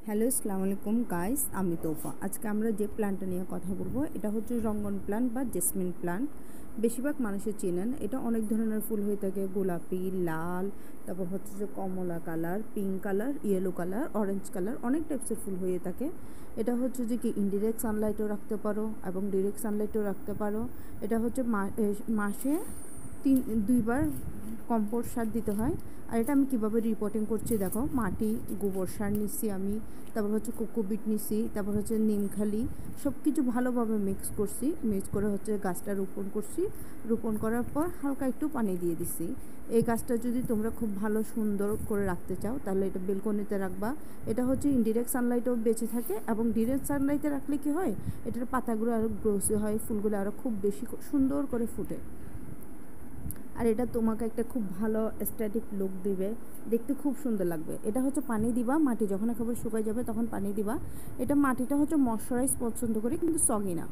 Hello আসসালামু আলাইকুম guys, আমি তোফা। আজকে আমরা যে প্ল্যান্টটা নিয়ে কথা বলবো এটা হচ্ছে রঙ্গন প্ল্যান্ট বা জেসমিন প্ল্যান্ট। বেশিরভাগ মানুষের চেনেন। এটা অনেক ধরনের ফুল হয়ে থাকে, গোলাপি, লাল, তারপর হচ্ছে যে কমলা colour, pink colour, yellow colour, orange colour, অনেক টাইপসের ফুল হয়ে থাকে। এটা হচ্ছে যে কি ইনডিরেক্ট সানলাইটও রাখতে পারো এবং ডিরেক্ট সানলাইটও রাখতে পারো। এটা হচ্ছে মাসে দুইবার কম্পোস্ট সার দিতে হয়। আর এটা আমি কীভাবে রিপোর্টিং করছি দেখো, মাটি, গোবর সার নিচ্ছি আমি, তারপর হচ্ছে কোকোপিট নিচ্ছি, তারপর হচ্ছে নিমখালি, সব কিছু ভালোভাবে মিক্স করছি। মিক্স করে হচ্ছে গাছটা রোপণ করছি। রোপণ করার পর হালকা একটু পানি দিয়ে দিছি। এই গাছটা যদি তোমরা খুব ভালো সুন্দর করে রাখতে চাও তাহলে এটা বেলকনিতে রাখবা। এটা হচ্ছে ইনডিরেক্ট সানলাইটও বেঁচে থাকে এবং ডিরেক্ট সানলাইটে রাখলে কি হয়, এটার পাতাগুলো আরও গ্রোসি হয়, ফুলগুলো আরও খুব বেশি সুন্দর করে ফুটে। আর এটা তোমাকে একটা খুব ভালো এস্থেটিক লুক দিবে, দেখতে খুব সুন্দর লাগবে। এটা হচ্ছে পানি দিবা, মাটি যখন একেবারে শুকায় যাবে তখন পানি দিবা। এটা মাটিটা হচ্ছে ময়শ্চারাইজ পছন্দ করে, কিন্তু সগি না।